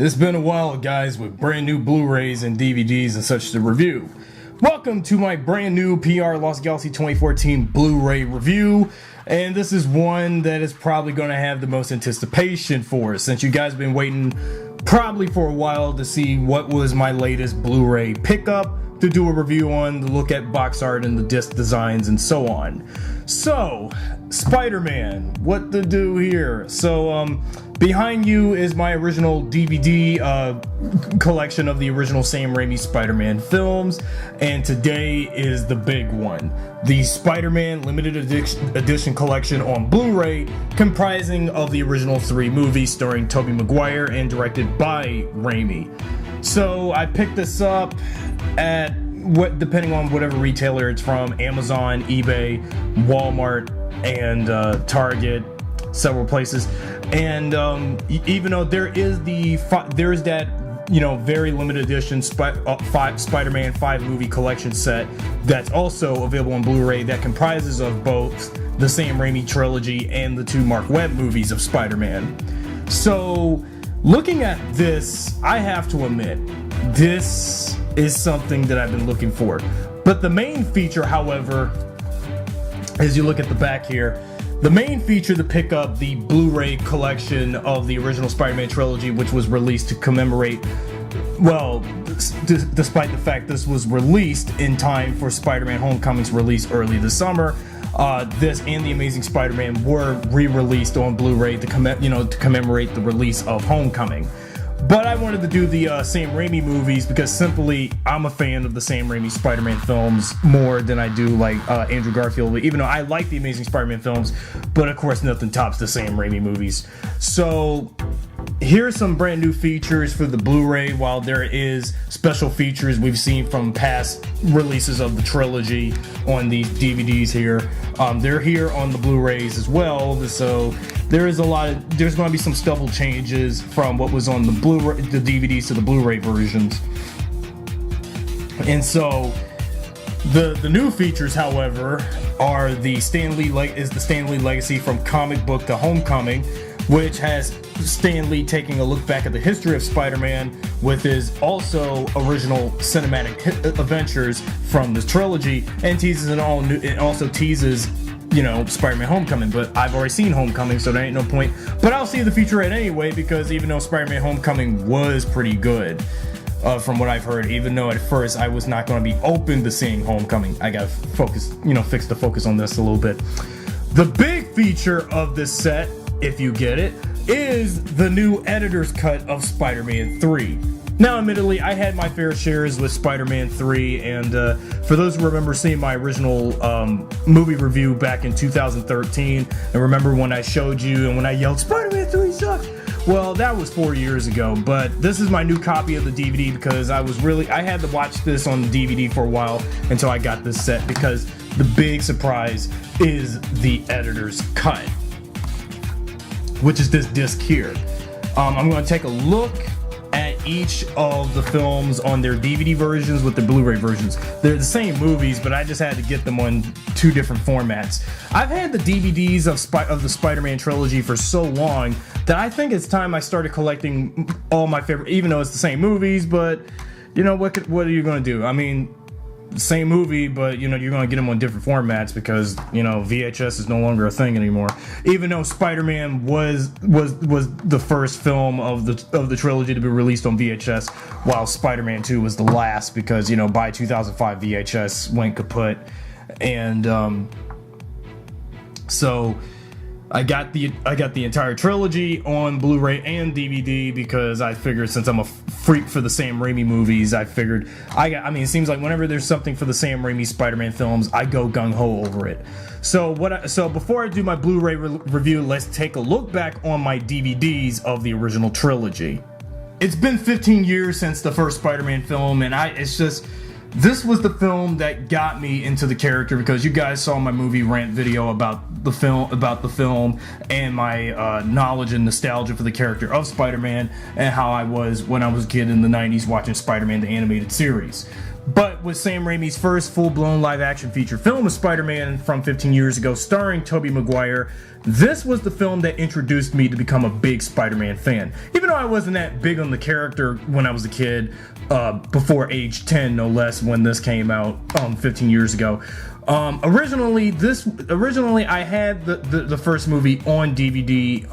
It's been a while, guys, with brand new Blu-rays and DVDs and such to review. Welcome to my brand new PRLostGalaxy2014 Blu-ray review, and this is one that is probably going to have the most anticipation for us, since you guys have been waiting probably for a while to see what was my latest Blu-ray pickup to do a review on, to look at box art and the disc designs and so on. So, Spider-Man, what to do here? So, behind you is my original DVD collection of the original Sam Raimi Spider-Man films, and today is the big one. The Spider-Man Limited Edition collection on Blu-ray, comprising of the original 3 movies starring Tobey Maguire and directed by Raimi. So I picked this up at, depending on whatever retailer it's from, Amazon, eBay, Walmart, and Target, several places. And even though there is that, you know, very limited edition Spider-Man 5 movie collection set that's also available on Blu-ray that comprises of both the Sam Raimi trilogy and the 2 Mark Webb movies of Spider-Man. So, looking at this, I have to admit, this is something that I've been looking for. But the main feature, however, as you look at the back here, the main feature to pick up the Blu-ray collection of the original Spider-Man trilogy, which was released to commemorate, well, despite the fact this was released in time for Spider-Man Homecoming's release early this summer, this and The Amazing Spider-Man were re-released on Blu-ray to commemorate the release of Homecoming. But I wanted to do the Sam Raimi movies because simply I'm a fan of the Sam Raimi Spider-Man films more than I do like Andrew Garfield, even though I like the Amazing Spider-Man films, but of course nothing tops the Sam Raimi movies. So here's some brand new features for the Blu-ray, while there is special features we've seen from past releases of the trilogy on these DVDs here. They're here on the Blu-rays as well, so there's going to be some stubble changes from what was on the Blu-ray, the DVDs to the Blu-ray versions. And so the new features, however, are the Stan Lee legacy from comic book to Homecoming, which has Stan Lee taking a look back at the history of Spider-Man with his also original cinematic adventures from this trilogy, and also teases, you know, Spider-Man Homecoming. But I've already seen Homecoming, so there ain't no point. But I'll see the featurette anyway, because even though Spider-Man Homecoming was pretty good, from what I've heard, even though at first I was not going to be open to seeing Homecoming, I got to fix the focus on this a little bit. The big feature of this set, if you get it, is the new editor's cut of Spider-Man 3. Now, admittedly, I had my fair shares with Spider-Man 3, and for those who remember seeing my original movie review back in 2013, and remember when I showed you and when I yelled, "Spider-Man 3 sucks!" Well, that was 4 years ago, but this is my new copy of the DVD because I had to watch this on the DVD for a while until I got this set, because the big surprise is the editor's cut, which is this disc here. I'm going to take a look at each of the films on their DVD versions with the Blu-ray versions. They're the same movies, but I just had to get them on 2 different formats. I've had the DVDs of the Spider-Man trilogy for so long that I think it's time I started collecting all my favorite, even though it's the same movies, but you know, what are you going to do? I mean, same movie, but you know, you're going to get them on different formats because, you know, VHS is no longer a thing anymore. Even though Spider-Man was the first film of the trilogy to be released on VHS, while Spider-Man 2 was the last, because, you know, by 2005 VHS went kaput. And so I got the entire trilogy on Blu-ray and DVD because I figured, since I'm a freak for the Sam Raimi movies, I figured it seems like whenever there's something for the Sam Raimi Spider-Man films, I go gung-ho over it. So before I do my Blu-ray review, let's take a look back on my DVDs of the original trilogy. It's been 15 years since the first Spider-Man film, and this was the film that got me into the character, because you guys saw my movie rant video about the film and my knowledge and nostalgia for the character of Spider-Man, and how I was when I was a kid in the 90s watching Spider-Man the animated series. But with Sam Raimi's first full-blown live-action feature film of Spider-Man from 15 years ago, starring Tobey Maguire, this was the film that introduced me to become a big Spider-Man fan. Even though I wasn't that big on the character when I was a kid, before age 10 no less, when this came out 15 years ago. Originally I had the first movie on DVD,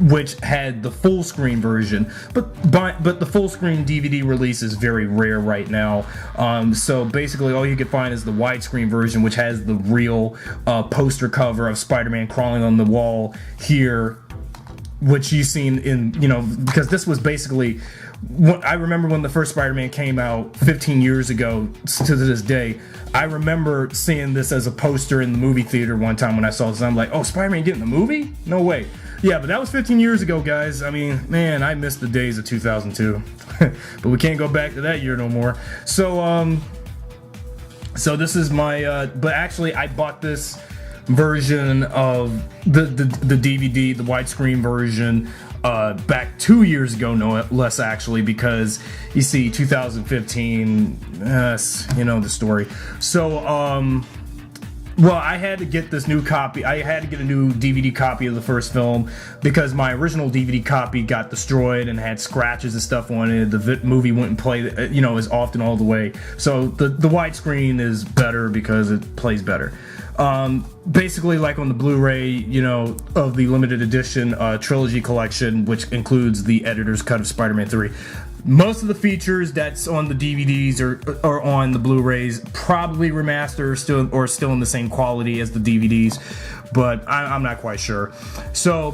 which had the full screen version, but the full screen DVD release is very rare right now. So basically all you can find is the widescreen version, which has the real poster cover of Spider-Man crawling on the wall here, which you've seen in, because this was basically, I remember when the first Spider-Man came out 15 years ago to this day. I remember seeing this as a poster in the movie theater one time when I saw this. I'm like, oh, Spider-Man getting the movie? No way. Yeah, but that was 15 years ago, guys. I mean, man, I miss the days of 2002. But we can't go back to that year no more. So this is my, but actually I bought this version of the DVD, the widescreen version, back 2 years ago, no less, actually, because you see 2015, the story. So well, I had to get this new copy. I had to get a new DVD copy of the first film because my original DVD copy got destroyed and had scratches and stuff on it. The movie wouldn't play, as often all the way. So the widescreen is better because it plays better. Basically, like on the Blu-ray, of the limited edition Trilogy collection, which includes the editor's cut of Spider-Man 3. Most of the features that's on the DVDs or on the Blu-rays probably remastered still in the same quality as the DVDs, but I'm not quite sure. So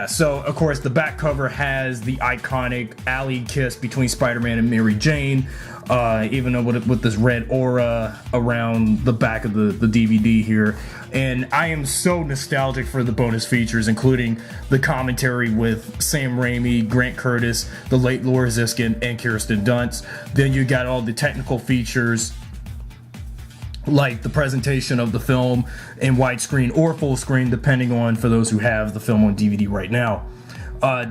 so of course the back cover has the iconic alley kiss between Spider-Man and Mary Jane, even though with this red aura around the back of the DVD here. And I am so nostalgic for the bonus features, including the commentary with Sam Raimi, Grant Curtis, the late Laura Ziskin, and Kirsten Dunst. Then you got all the technical features, like the presentation of the film in widescreen or full screen, depending on for those who have the film on DVD right now.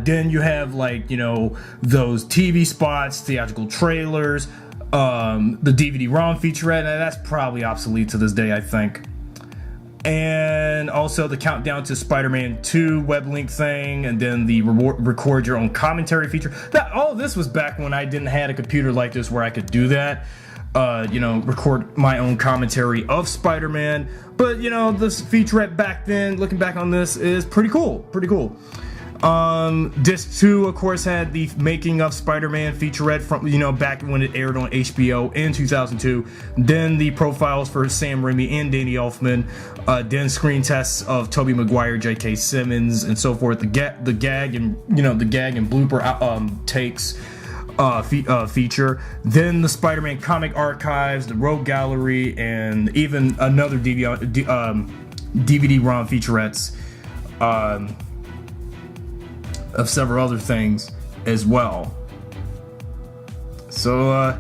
Then you have those TV spots, theatrical trailers, the DVD-ROM featurette, and that's probably obsolete to this day, I think. And also the countdown to Spider-Man 2 web link thing, and then the record your own commentary feature. All of this was back when I didn't have a computer like this where I could do that. Record my own commentary of Spider-Man. But, this featurette back then, looking back on this, is pretty cool. Disc 2, of course, had the making of Spider-Man featurette from, back when it aired on HBO in 2002. Then the profiles for Sam Raimi and Danny Elfman. Then screen tests of Tobey Maguire, J.K. Simmons, and so forth. The gag and blooper takes feature. Then the Spider-Man comic archives, the Rogue Gallery, and even another DVD-ROM featurettes. Of several other things as well. So,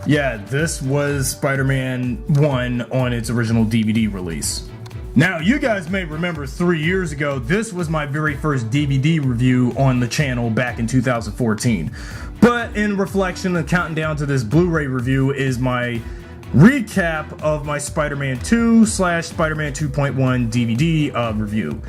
this was Spider-Man 1 on its original DVD release. Now, you guys may remember 3 years ago, this was my very first DVD review on the channel back in 2014. But in reflection and counting down to this Blu-ray review is my recap of my Spider-Man 2 / Spider-Man 2.1 DVD review.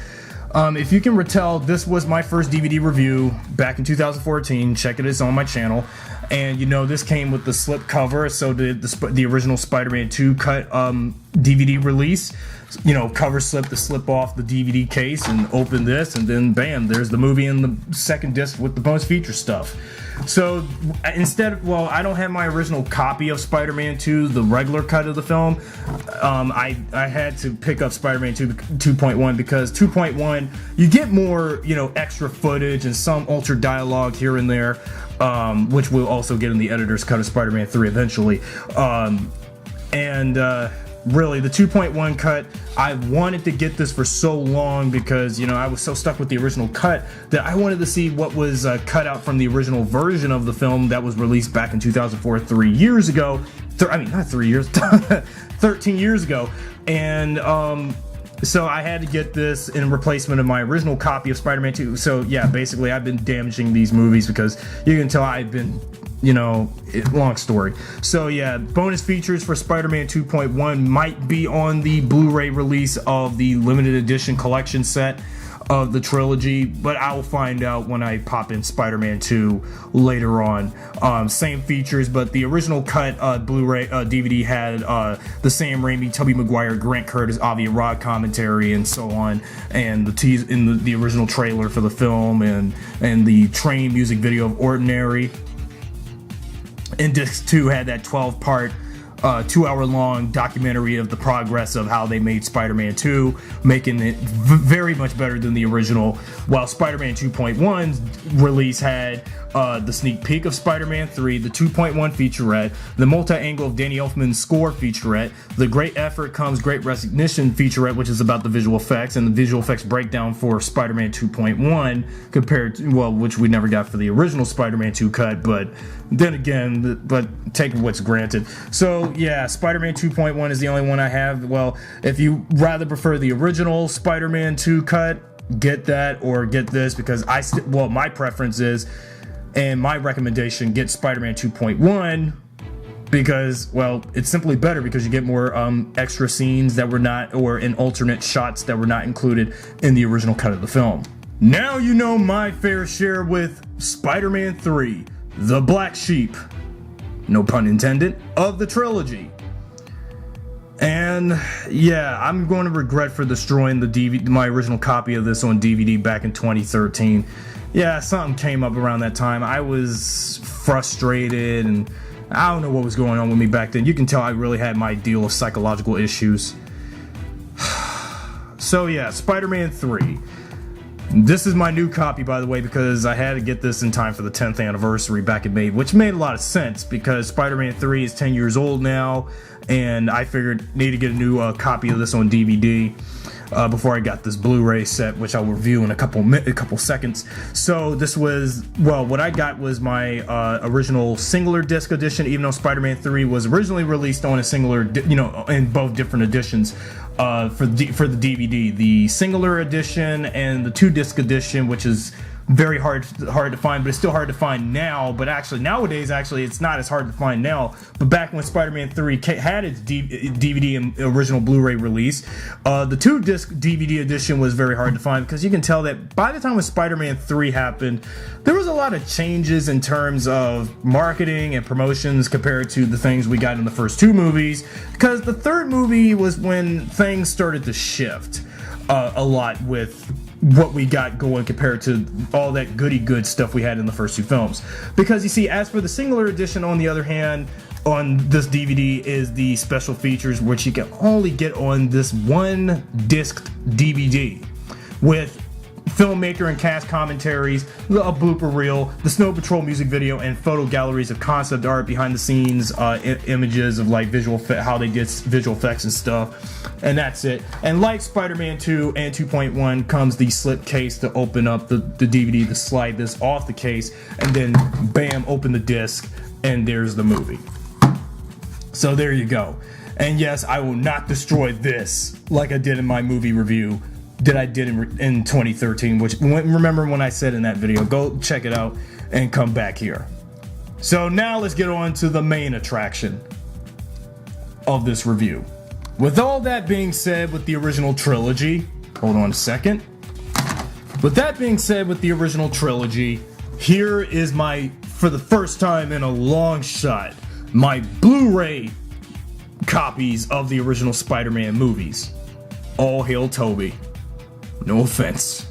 If you can retell, this was my first DVD review back in 2014. Check it, it's on my channel. And this came with the slip cover, so the original Spider-Man 2 cut DVD release. Cover slip to slip off the DVD case and open this, and then bam, there's the movie in the second disc with the bonus feature stuff. So I don't have my original copy of Spider-Man 2, the regular cut of the film. I had to pick up Spider-Man 2.1 because 2.1, you get more, extra footage and some altered dialogue here and there, which we'll also get in the editor's cut of Spider-Man 3 eventually. Really, the 2.1 cut, I wanted to get this for so long because, I was so stuck with the original cut that I wanted to see what was cut out from the original version of the film that was released back in 2004, 3 years ago. Not 3 years, 13 years ago. And So I had to get this in replacement of my original copy of Spider-Man 2. So yeah, basically I've been damaging these movies because you can tell I've been, you know, long story. So yeah, bonus features for Spider-Man 2.1 might be on the Blu-ray release of the limited edition collection set of the trilogy, but I will find out when I pop in Spider-Man 2 later on. Same features, but the original cut Blu-ray DVD had the Sam Raimi, Tobey Maguire, Grant Curtis, Avi Arad commentary and so on, and the tease in the original trailer for the film, and the train music video of Ordinary. And disc 2 had that 12-part 2-hour-long documentary of the progress of how they made Spider-Man 2, making it very much better than the original, while Spider-Man 2.1's release had the sneak peek of Spider-Man 3, the 2.1 featurette, the multi-angle of Danny Elfman's score featurette, the Great Effort Comes Great Resignation featurette, which is about the visual effects, and the visual effects breakdown for Spider-Man 2.1 compared to, well, which we never got for the original Spider-Man 2 cut, but then again, but take what's granted. So yeah, Spider-Man 2.1 is the only one I have. Well, if you rather prefer the original Spider-Man 2 cut, get that or get this, because well, my preference is, and my recommendation, get Spider-Man 2.1 because, well, it's simply better because you get more extra scenes that were not, or in alternate shots that were not included in the original cut of the film. Now you know my fair share with Spider-Man 3, the black sheep, no pun intended, of the trilogy. And yeah, I'm going to regret for destroying my original copy of this on DVD back in 2013. Yeah, something came up around that time. I was frustrated and I don't know what was going on with me back then. You can tell I really had my deal of psychological issues. So yeah, Spider-Man 3. This is my new copy, by the way, because I had to get this in time for the 10th anniversary back in May, which made a lot of sense because Spider-Man 3 is 10 years old now, and I figured need to get a new copy of this on DVD before I got this Blu-ray set, which I'll review in a couple seconds. So this was, well, what I got was my original singular disc edition, even though Spider-Man 3 was originally released on a singular, in both different editions. For the DVD, the singular edition and the 2-disc edition, which is very hard to find, but it's still hard to find now. But actually, nowadays, it's not as hard to find now. But back when Spider-Man 3 had its DVD and original Blu-ray release, the 2-disc DVD edition was very hard to find because you can tell that by the time when Spider-Man 3 happened, there was a lot of changes in terms of marketing and promotions compared to the things we got in the first 2 movies. Because the third movie was when things started to shift a lot with what we got going compared to all that good stuff we had in the first 2 films. Because you see, as for the singular edition, on the other hand, on this DVD is the special features, which you can only get on this 1-disc DVD with filmmaker and cast commentaries, a blooper reel, the Snow Patrol music video, and photo galleries of concept art, behind the scenes images of like how they did visual effects and stuff, and that's it. And like Spider-Man 2 and 2.1 comes the slip case to open up the DVD, to slide this off the case, and then bam, open the disc, and there's the movie. So there you go. And yes, I will not destroy this like I did in my movie review that I did in 2013, which, remember when I said in that video, go check it out and come back here. So now let's get on to the main attraction of this review. With all that being said, with the original trilogy, hold on a second. With that being said, with the original trilogy, here is for the first time in a long shot, my Blu-ray copies of the original Spider-Man movies. All hail Toby. No offense.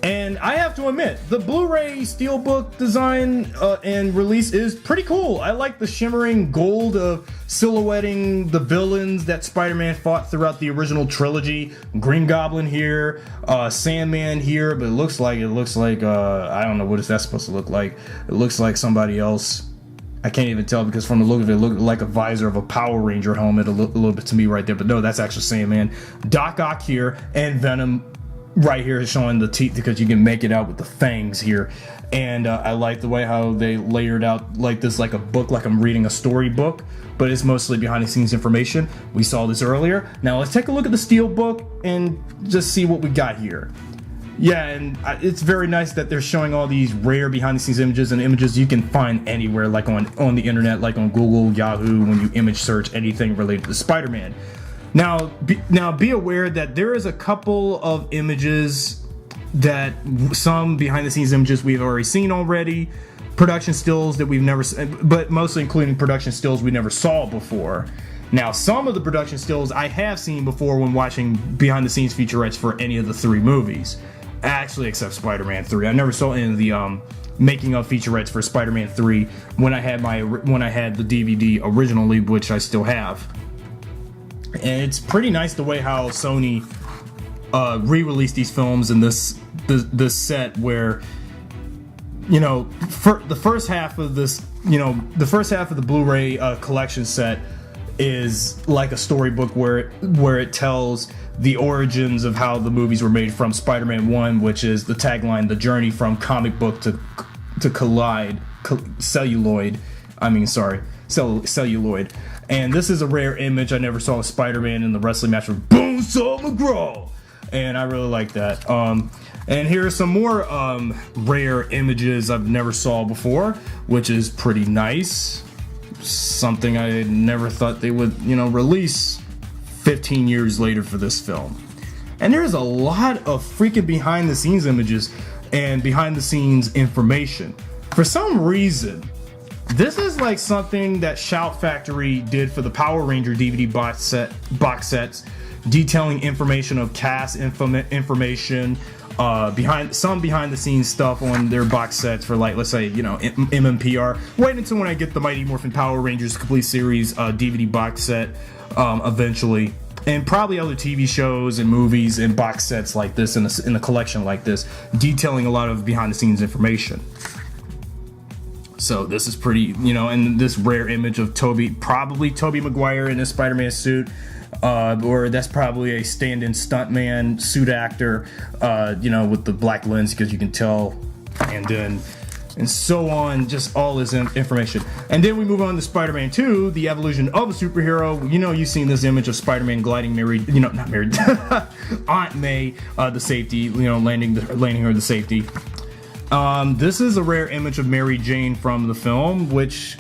And I have to admit, the Blu-ray Steelbook design and release is pretty cool. I like the shimmering gold of silhouetting the villains that Spider-Man fought throughout the original trilogy. Green Goblin here, Sandman here, but it looks like I don't know what that's supposed to look like. It looks like somebody else. I can't even tell because from the look of it looked like a visor of a Power Ranger helmet a little bit to me right there. But no, that's actually Sandman. Doc Ock here, and Venom right here is showing the teeth because you can make it out with the fangs here. And I like the way how they layered out like this, like a book, like I'm reading a storybook, but it's mostly behind the scenes information. We saw this earlier. Now let's take a look at the Steelbook and just see what we got here. Yeah, and it's very nice that they're showing all these rare behind the scenes images and images you can find anywhere, like on the internet, like on Google, Yahoo, when you image search anything related to Spider-Man. Now be aware that there is a couple of images that some behind the scenes images we've already seen already, production stills that we've never, but mostly including production stills we never saw before. Now some of the production stills I have seen before when watching behind the scenes featurettes for any of the 3 movies, actually except Spider-Man 3. I never saw any of the making of featurettes for Spider-Man 3 when I had the DVD originally, which I still have. And it's pretty nice the way how Sony re-released these films in this set, where, you know, for the first half of this, you know, the first half of the Blu-ray collection set is like a storybook where it tells the origins of how the movies were made, from Spider-Man 1, which is the tagline, the journey from comic book to celluloid. And this is a rare image. I never saw a Spider-Man in the wrestling match with Bonesaw McGraw, and I really like that. And here are some more rare images I've never saw before, which is pretty nice. Something I never thought they would, you know, release 15 years later for this film. And there's a lot of freaking behind the scenes images and behind the scenes information. For some reason, this is like something that Shout Factory did for the Power Ranger DVD box sets, detailing information of cast information, behind the scenes stuff on their box sets for, like, let's say, you know, MMPR. Wait until when I get the Mighty Morphin Power Rangers Complete Series DVD box set eventually, and probably other TV shows and movies and box sets like this in a collection like this, detailing a lot of behind the scenes information. So this is pretty, you know, and this rare image of probably Tobey Maguire in a Spider-Man suit, or that's probably a stand-in stuntman suit actor, you know, with the black lens, because you can tell, and so on, just all this information. And then we move on to Spider-Man 2, the evolution of a superhero. You know, you've seen this image of Spider-Man gliding not married, Aunt May, the safety, you know, landing her to safety. This is a rare image of Mary Jane from the film, which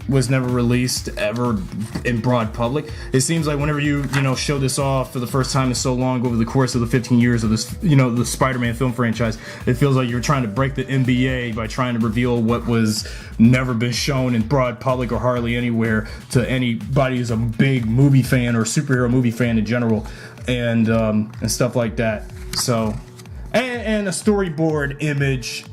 was never released ever in broad public. It seems like whenever you show this off for the first time in so long over the course of the 15 years of this, you know, the Spider-Man film franchise, it feels like you're trying to break the NBA by trying to reveal what was never been shown in broad public or hardly anywhere to anybody who's a big movie fan or superhero movie fan in general, and stuff like that. So, and a storyboard image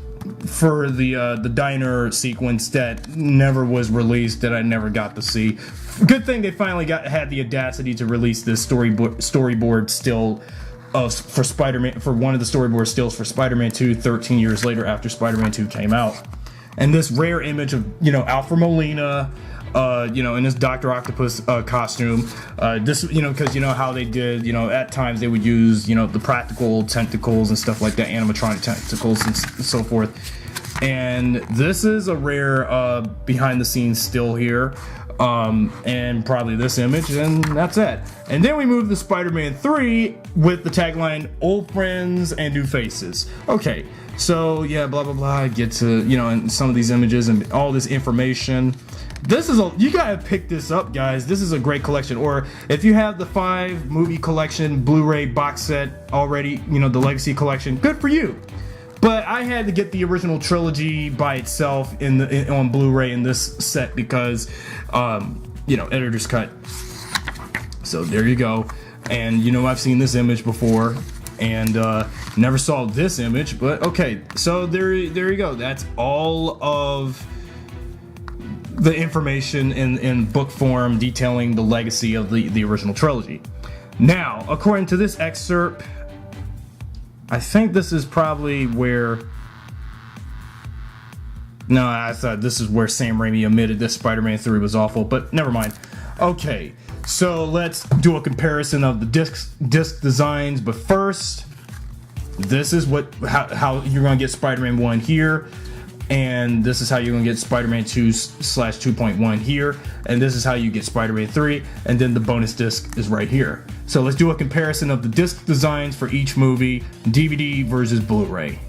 for the diner sequence that never was released, that I never got to see. Good thing they finally had the audacity to release this storyboard still for Spider-Man, for one of the storyboard stills for Spider-Man 2 13 years later after Spider-Man 2 came out. And this rare image of, you know, Alfred Molina, you know, in his Dr. Octopus costume. This, you know, because you know how they did, you know, at times they would use, you know, the practical tentacles and stuff like that, animatronic tentacles and so forth. And this is a rare behind the scenes still here, and probably this image, and that's it. And then we move to Spider-Man 3 with the tagline, "Old friends and new faces." Okay, so yeah, blah blah blah. Get to, you know, and some of these images and all this information. This is you gotta pick this up, guys. This is a great collection. Or if you have the 5 movie collection Blu-ray box set already, you know, the Legacy collection, good for you. But I had to get the original trilogy by itself on Blu-ray in this set because, you know, editor's cut. So there you go. And you know, I've seen this image before, and never saw this image. But okay, so there you go. That's all of the information in book form detailing the legacy of the original trilogy. Now, according to this excerpt, I think this is probably where... No, I thought this is where Sam Raimi admitted that Spider-Man 3 was awful, but never mind. Okay, so let's do a comparison of the disc designs, but first, This is how you're going to get Spider-Man 1 here, and this is how you're going to get Spider-Man 2/2.1 here, and this is how you get Spider-Man 3, and then the bonus disc is right here. So let's do a comparison of the disc designs for each movie, DVD versus Blu-ray.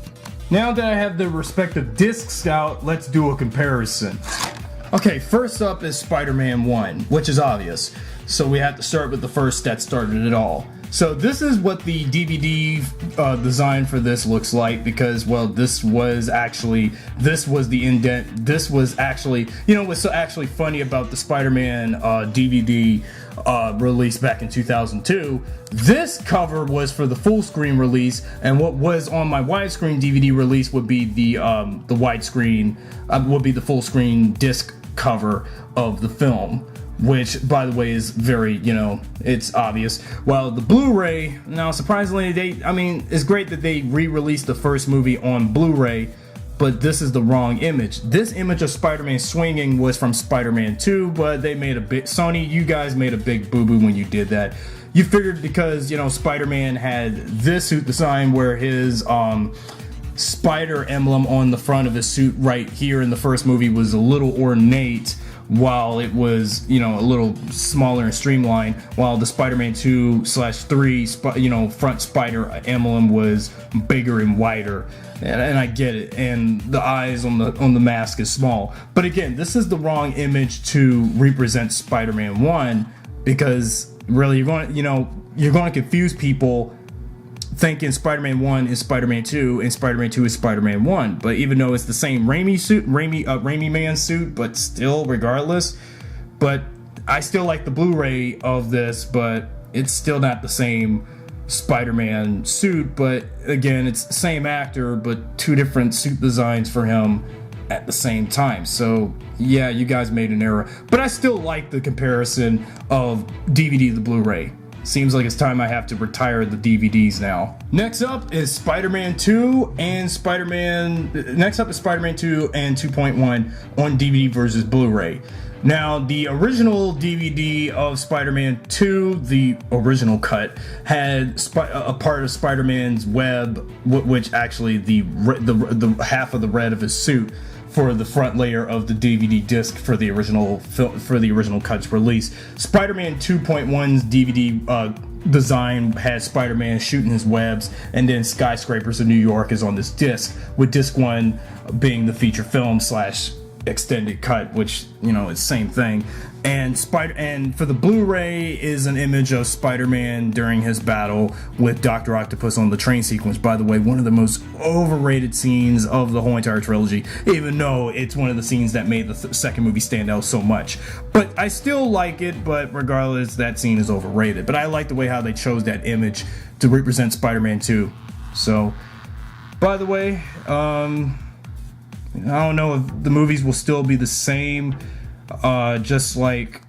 Now that I have the respective discs out, let's do a comparison. Okay, first up is Spider-Man 1, which is obvious. So we have to start with the first that started it all. So this is what the DVD design for this looks like, because, well, this was the indent. This was actually, you know, what's so actually funny about the Spider-Man DVD release back in 2002, this cover was for the full screen release, and what was on my widescreen DVD release would be the widescreen, would be the full screen disc cover of the film, which, by the way, is very, you know, it's obvious. While the Blu-ray, now surprisingly, it's great that they re-released the first movie on Blu-ray, but this is the wrong image. This image of Spider-Man swinging was from Spider-Man 2, but they made a big, Sony, you guys made a big boo-boo when you did that. You figured because, you know, Spider-Man had this suit design where his, spider emblem on the front of his suit right here in the first movie was a little ornate, while it was, you know, a little smaller and streamlined, while the Spider-Man 2/3 front spider emblem was bigger and wider. And I get it, and the eyes on the mask is small, but again, this is the wrong image to represent Spider-Man 1, because really you're going to confuse people thinking Spider-Man 1 is Spider-Man 2 and Spider-Man 2 is Spider-Man 1. But even though it's the same Raimi man suit, but still, regardless. But I still like the Blu-ray of this, but it's still not the same Spider-Man suit. But again, it's the same actor, but two different suit designs for him at the same time. So yeah, you guys made an error. But I still like the comparison of DVD to Blu-ray. Seems like it's time I have to retire the DVDs now. Next up is Spider-Man 2 and Spider-Man 2.1 on DVD versus Blu-ray. Now, the original DVD of Spider-Man 2, the original cut, had a part of Spider-Man's web, which actually the half of the red of his suit for the front layer of the DVD disc for the original cut's release. Spider-Man 2.1's DVD design has Spider-Man shooting his webs, and then Skyscrapers of New York is on this disc, with disc 1 being the feature film / extended cut, which, you know, it's same thing. And for the Blu-ray is an image of Spider-Man during his battle with Dr. Octopus on the train sequence. By the way, one of the most overrated scenes of the whole entire trilogy, even though it's one of the scenes that made the second movie stand out so much. But I still like it, but regardless, that scene is overrated. But I like the way how they chose that image to represent Spider-Man 2. So, by the way, I don't know if the movies will still be the same. Just like,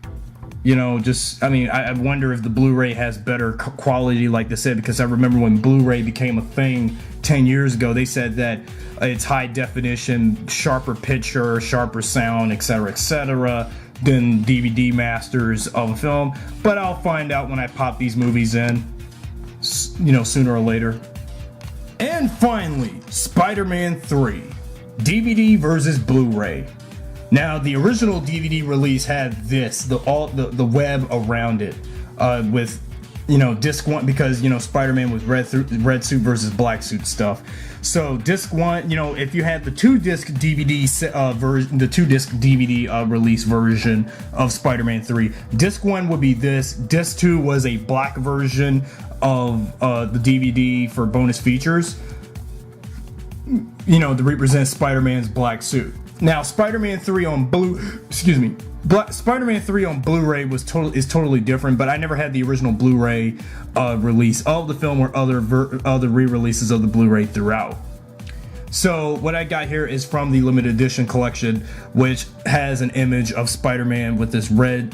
you know, I wonder if the Blu-ray has better quality, like they said, because I remember when Blu-ray became a thing 10 years ago, they said that it's high definition, sharper picture, sharper sound, etc., than DVD masters of a film. But I'll find out when I pop these movies in, you know, sooner or later. And finally, Spider-Man 3, DVD versus Blu-ray. Now, the original DVD release had this, the web around it, with, you know, disc 1, because, you know, Spider-Man was red suit versus black suit stuff. So disc 1, you know, if you had the two disc DVD release version of Spider-Man 3, disc 1 would be this. Disc 2 was a black version of the DVD for bonus features, you know, to represent Spider-Man's black suit. Now, Spider-Man 3 on Spider-Man 3 on Blu-ray is totally different, but I never had the original Blu-ray release of the film or other re-releases of the Blu-ray throughout. So what I got here is from the limited edition collection, which has an image of Spider-Man with this red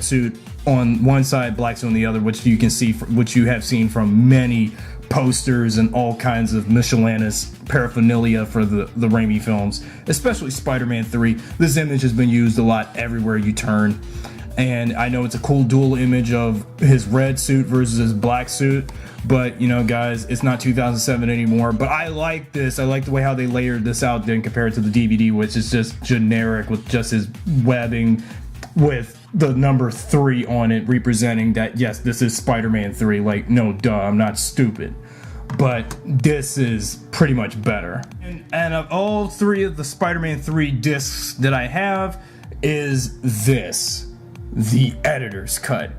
suit on one side, black suit on the other, which you can see, which you have seen from many posters and all kinds of miscellaneous paraphernalia for the Raimi films, especially Spider-Man 3. This image has been used a lot everywhere you turn. and I know it's a cool dual image of his red suit versus his black suit, but you know, guys, it's not 2007 anymore. But I like this. I like the way how they layered this out then compared to the DVD, which is just generic with just his webbing with the number 3 on it, representing that yes, this is Spider-Man 3. Like, no duh, I'm not stupid. But this is pretty much better. And of all 3 of the Spider-Man 3 discs that I have is this, the editor's cut.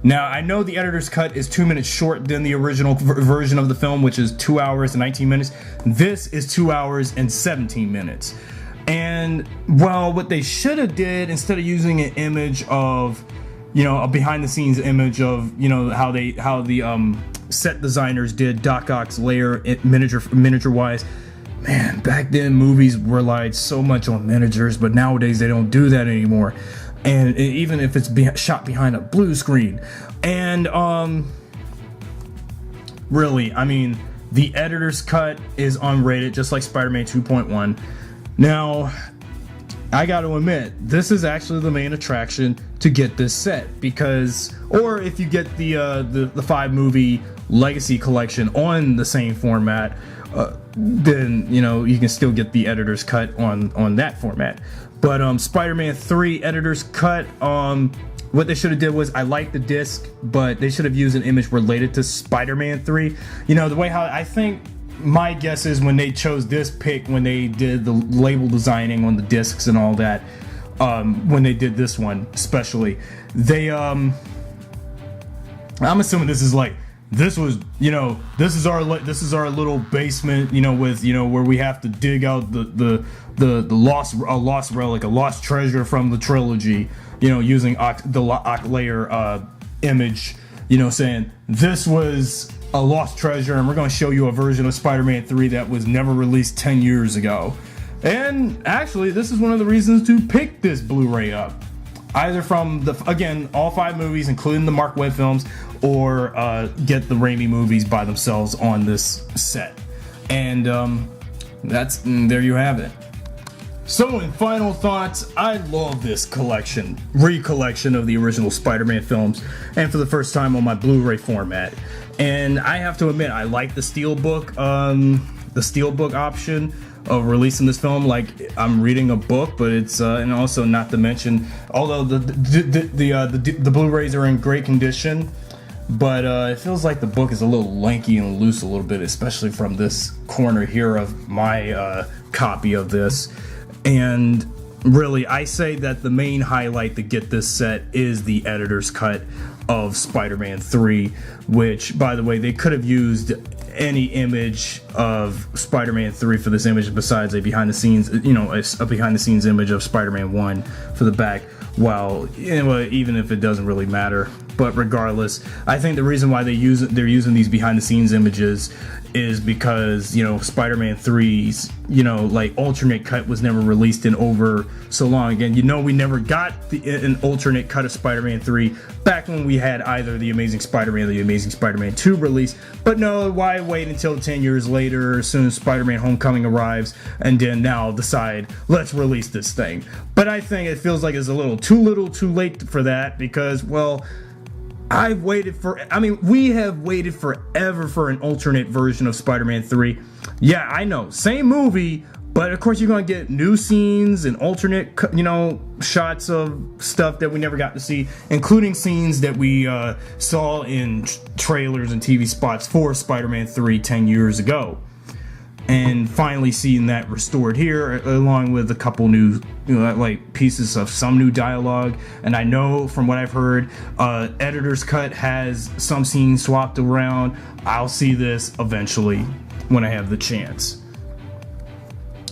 Now, I know the editor's cut is 2 minutes short than the original version of the film, which is 2 hours and 19 minutes. This is 2 hours and 17 minutes. And, well, what they should have did, instead of using an image of, you know, a behind-the-scenes image of, you know, how the set designers did Doc Ock's layer miniature-wise. Man, back then movies relied so much on miniatures, but nowadays they don't do that anymore. And even if it's shot behind a blue screen. And really, I mean, the editor's cut is unrated, just like Spider-Man 2.1. Now, I got to admit, this is actually the main attraction to get this set, because, or if you get the 5-movie Legacy collection on the same format, then you know you can still get the editor's cut on that format. But Spider-Man 3 editor's cut, what they should have did was, I like the disc, but they should have used an image related to Spider-Man 3. You know, the way how I think, my guess is when they chose this pick, when they did the label designing on the discs and all that, when they did this one especially, they I'm assuming this is like, this was, you know, this is our little basement, you know, with, you know, where we have to dig out the lost relic, a lost treasure from the trilogy, you know, using the Ock layer image, you know, saying this was a lost treasure, and we're going to show you a version of Spider-Man 3 that was never released 10 years ago. And actually, this is one of the reasons to pick this Blu-ray up. Either from again, all 5 movies, including the Mark Webb films, or get the Raimi movies by themselves on this set. And there you have it. So in final thoughts, I love this recollection of the original Spider-Man films, and for the first time on my Blu-ray format. And I have to admit, I like the Steelbook option of releasing this film like I'm reading a book, but it's and also not to mention, although the Blu-rays are in great condition, but it feels like the book is a little lanky and loose a little bit, especially from this corner here of my copy of this. And really, I say that the main highlight to get this set is the editor's cut of Spider-Man 3, which, by the way, they could have used any image of Spider-Man 3 for this image besides a behind-the-scenes, you know, a behind-the-scenes image of Spider-Man 1 for the back. Well, even if it doesn't really matter, but regardless, I think the reason why they're using these behind-the-scenes images is because, you know, Spider-Man 3's, you know, like alternate cut was never released in over so long. Again, you know, we never got an alternate cut of Spider-Man 3 back when we had either the Amazing Spider-Man or the Amazing Spider-Man 2 release. But no, why wait until 10 years later, as soon as Spider-Man Homecoming arrives, and then now decide, let's release this thing. But I think it feels like it's a little too late for that, because, well, we have waited forever for an alternate version of Spider-Man 3. Yeah, I know, same movie, but of course you're going to get new scenes and alternate, you know, shots of stuff that we never got to see, including scenes that we saw in trailers and TV spots for Spider-Man 3 10 years ago. And finally seeing that restored here, along with a couple new, you know, like pieces of some new dialogue. And I know from what I've heard, editor's cut has some scenes swapped around. I'll see this eventually when I have the chance.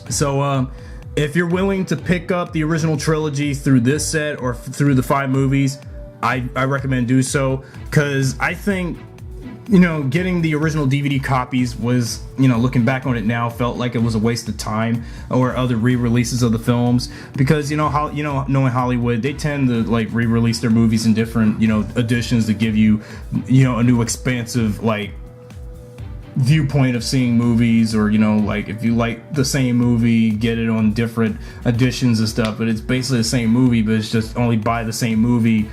So if you're willing to pick up the original trilogy through this set or through the 5 movies, I recommend do so, because I think, you know, getting the original DVD copies was, you know, looking back on it now, felt like it was a waste of time, or other re-releases of the films, because, you know, how, you know, knowing Hollywood, they tend to like re-release their movies in different, you know, editions to give you, you know, a new expansive, like, viewpoint of seeing movies, or, you know, like if you like the same movie, get it on different editions and stuff. But it's basically the same movie, but it's just only buy the same movie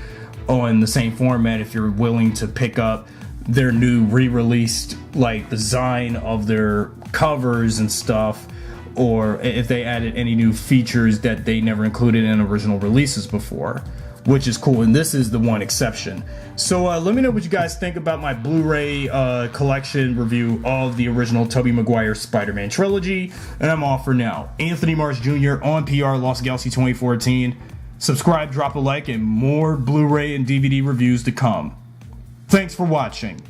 on the same format if you're willing to pick up their new re-released like design of their covers and stuff, or if they added any new features that they never included in original releases before, which is cool. And this is the one exception. So let me know what you guys think about my Blu-ray collection review of the original Tobey Maguire Spider-Man trilogy. And I'm off for now. Anthony Marsh Jr. on PRLostGalaxy2014. Subscribe, drop a like, and more Blu-ray and DVD reviews to come. Thanks for watching.